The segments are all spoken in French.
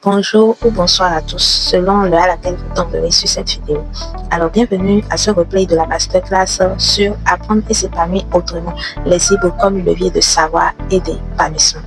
Bonjour ou bonsoir à tous, selon l'heure à laquelle vous tomberez sur cette vidéo. Alors, bienvenue à ce replay de la masterclass sur apprendre et s'épanouir autrement, les e-books comme levier de savoir et d'épanouissement.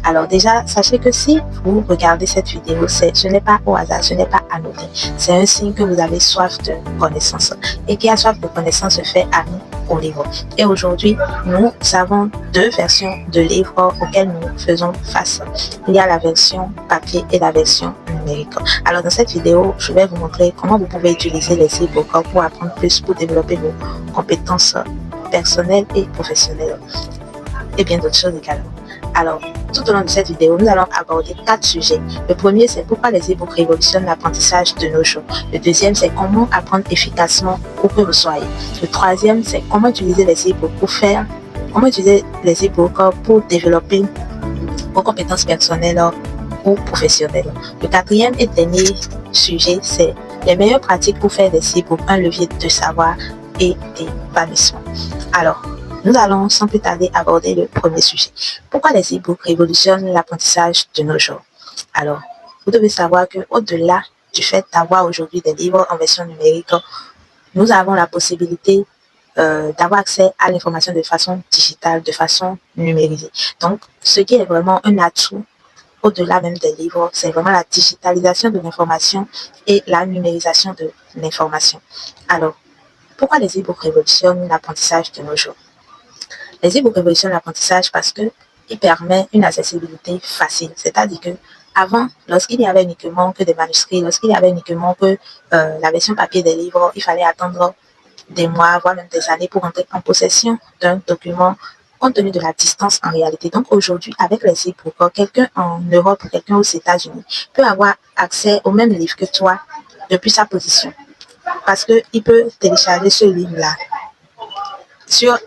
Alors déjà, sachez que si vous regardez cette vidéo, ce n'est pas au hasard, ce n'est pas anodin. C'est un signe que vous avez soif de connaissance. Et qui a soif de connaissance se fait ami au livre. Et aujourd'hui, nous avons deux versions de livres auxquelles nous faisons face. Il y a la version papier et la version numérique. Alors dans cette vidéo, je vais vous montrer comment vous pouvez utiliser les e-books pour apprendre plus, pour développer vos compétences personnelles et professionnelles. Et bien d'autres choses également. Alors, tout au long de cette vidéo, nous allons aborder 4 sujets. Le premier, c'est pourquoi les e-books révolutionnent l'apprentissage de nos jours. Le deuxième, c'est comment apprendre efficacement où que vous soyez. Le troisième, c'est comment utiliser les e-books pour développer vos compétences personnelles ou professionnelles. Le quatrième et dernier sujet, c'est les meilleures pratiques pour faire des e-books un levier de savoir et d'épanouissement. Alors, nous allons sans plus tarder aborder le premier sujet. Pourquoi les e-books révolutionnent l'apprentissage de nos jours? Alors, vous devez savoir qu'au-delà du fait d'avoir aujourd'hui des livres en version numérique, nous avons la possibilité d'avoir accès à l'information de façon digitale, de façon numérisée. Donc, ce qui est vraiment un atout au-delà même des livres, c'est vraiment la digitalisation de l'information et la numérisation de l'information. Alors, pourquoi les e-books révolutionnent l'apprentissage de nos jours? Les e-books révolutionnent l'apprentissage parce qu'ils permettent une accessibilité facile. C'est-à-dire que avant, lorsqu'il y avait uniquement que des manuscrits, lorsqu'il y avait uniquement que la version papier des livres, il fallait attendre des mois, voire même des années pour entrer en possession d'un document compte tenu de la distance en réalité. Donc aujourd'hui, avec les e-books, quelqu'un en Europe ou quelqu'un aux États-Unis peut avoir accès au même livre que toi depuis sa position. Parce qu'il peut télécharger ce livre-là sur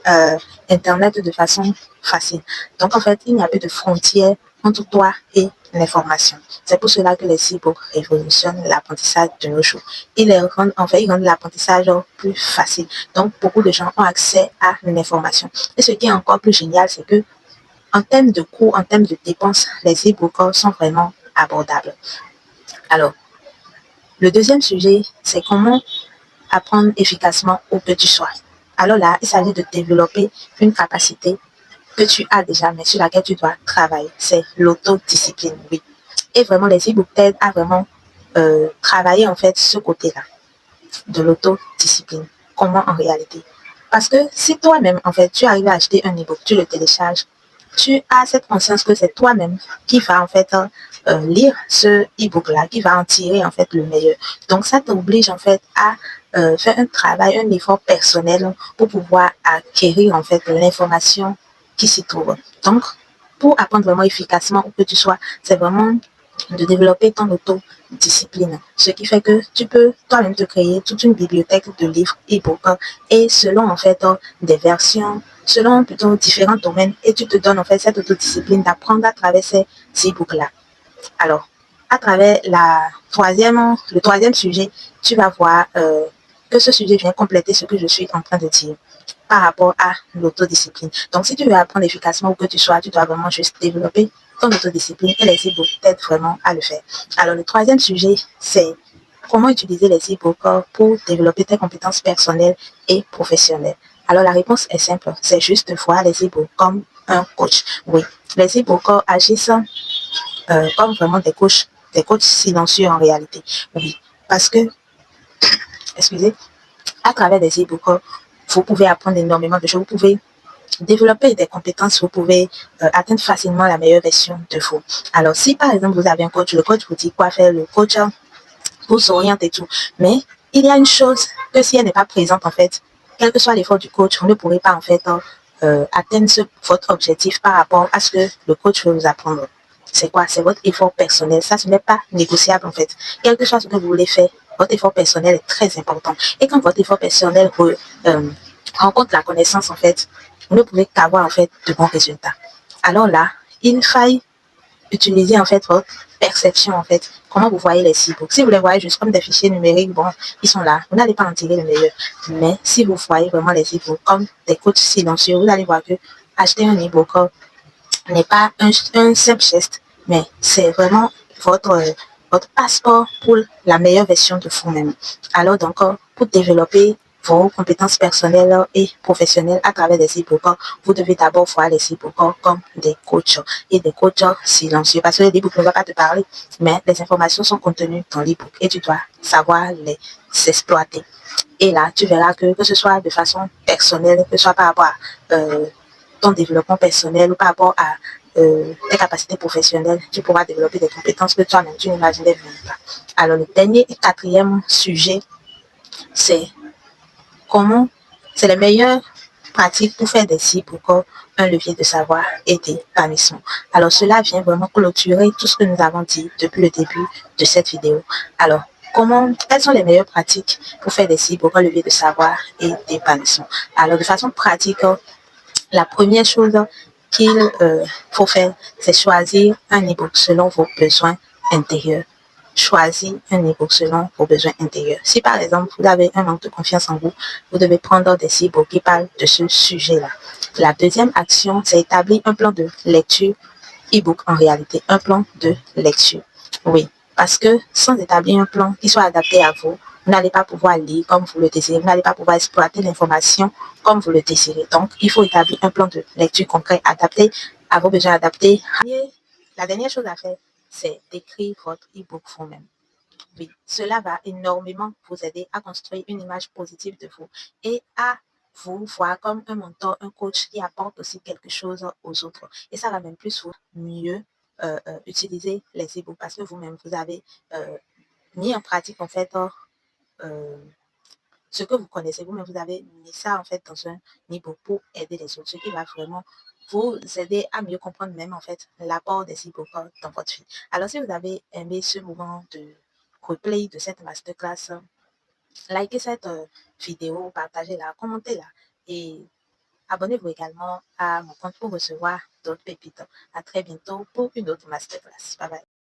Internet de façon facile. Donc, en fait, il n'y a plus de frontières entre toi et l'information. C'est pour cela que les e-books révolutionnent l'apprentissage de nos jours. Ils rendent l'apprentissage plus facile. Donc, beaucoup de gens ont accès à l'information. Et ce qui est encore plus génial, c'est que en termes de coûts, en termes de dépenses, les e-books sont vraiment abordables. Alors, le deuxième sujet, c'est comment apprendre efficacement où que tu sois. Alors là, il s'agit de développer une capacité que tu as déjà, mais sur laquelle tu dois travailler. C'est l'autodiscipline, oui. Et vraiment, les e-books t'aident à vraiment travailler en fait ce côté-là de l'autodiscipline. Comment en réalité? Parce que si toi-même, en fait, tu arrives à acheter un e-book, tu le télécharges, tu as cette conscience que c'est toi-même qui va en fait lire ce e-book-là, qui va en tirer en fait le meilleur. Donc ça t'oblige en fait à faire un travail, un effort personnel pour pouvoir acquérir en fait l'information qui s'y trouve. Donc, pour apprendre vraiment efficacement où que tu sois, c'est vraiment de développer ton autodiscipline. Ce qui fait que tu peux toi-même te créer toute une bibliothèque de livres e-book et selon en fait des versions, selon plutôt différents domaines et tu te donnes en fait cette autodiscipline d'apprendre à travers ces e-books-là. Alors, à travers le troisième sujet, tu vas voir que ce sujet vient compléter ce que je suis en train de dire par rapport à l'autodiscipline. Donc, si tu veux apprendre efficacement où que tu sois, tu dois vraiment juste développer ton autodiscipline et les e-books t'aident vraiment à le faire. Alors, le troisième sujet, c'est comment utiliser les e-books pour développer tes compétences personnelles et professionnelles. Alors, la réponse est simple, c'est juste voir les e-books comme un coach. Oui, les e-books agissent comme vraiment des coachs silencieux en réalité. Oui, parce que, excusez, à travers des e-books, vous pouvez apprendre énormément de choses, vous pouvez développer des compétences, vous pouvez atteindre facilement la meilleure version de vous. Alors, si par exemple vous avez un coach, le coach vous dit quoi faire, le coach vous oriente et tout. Mais il y a une chose que si elle n'est pas présente en fait, quel que soit l'effort du coach, vous ne pourrez pas en fait atteindre votre objectif par rapport à ce que le coach veut vous apprendre. C'est quoi? C'est votre effort personnel. Ça, ce n'est pas négociable en fait. Quel que soit ce que vous voulez faire, votre effort personnel est très important. Et quand votre effort personnel rencontre la connaissance en fait, vous ne pouvez qu'avoir en fait de bons résultats. Alors là, il faille utiliser en fait votre perception en fait. Comment vous voyez les e-books. Si vous les voyez juste comme des fichiers numériques, bon, ils sont là. Vous n'allez pas en tirer le meilleur. Mais si vous voyez vraiment les e-books comme des coachs silencieux, vous allez voir que acheter un e-book n'est pas un simple geste, mais c'est vraiment votre votre passeport pour la meilleure version de vous-même. Alors donc, pour développer vos compétences personnelles et professionnelles à travers des e-books, vous devez d'abord voir les e-books comme des coachs et des coachs silencieux parce que les e-books ne vont pas te parler, mais les informations sont contenues dans l'e-book et tu dois savoir les exploiter. Et là, tu verras que ce soit de façon personnelle, que ce soit par rapport à ton développement personnel ou par rapport à tes capacités professionnelles, tu pourras développer des compétences que toi-même, tu n'imaginais même pas. Alors, le dernier et quatrième sujet, c'est comment, c'est les meilleures pratiques pour faire des cibles pour un levier de savoir et d'épanouissement. Alors, cela vient vraiment clôturer tout ce que nous avons dit depuis le début de cette vidéo. Alors, quelles sont les meilleures pratiques pour faire des cibles pour un levier de savoir et d'épanouissement? Alors, de façon pratique, la première chose qu'il faut faire, c'est choisir un e-book selon vos besoins intérieurs. Choisir un e-book selon vos besoins intérieurs. Si par exemple, vous avez un manque de confiance en vous, vous devez prendre des e-books qui parlent de ce sujet-là. La deuxième action, c'est établir un plan de lecture e-book en réalité, un plan de lecture. Oui, parce que sans établir un plan qui soit adapté à vous, vous n'allez pas pouvoir lire comme vous le désirez, vous n'allez pas pouvoir exploiter l'information comme vous le désirez. Donc, il faut établir un plan de lecture concret adapté à vos besoins adaptés. La dernière chose à faire, c'est d'écrire votre e-book vous-même. Oui, cela va énormément vous aider à construire une image positive de vous et à vous voir comme un mentor, un coach qui apporte aussi quelque chose aux autres. Et ça va même plus vous mieux utiliser les e-books parce que vous-même, vous avez mis en pratique en fait ce que vous connaissez vous-même, vous avez mis ça en fait dans un e-book pour aider les autres, ce qui va vraiment vous aider à mieux comprendre même en fait l'apport des e-books dans votre vie. Alors si vous avez aimé ce moment de replay de cette masterclass, likez cette vidéo, partagez-la, commentez-la et abonnez-vous également à mon compte pour recevoir d'autres pépites. À très bientôt pour une autre masterclass. Bye bye.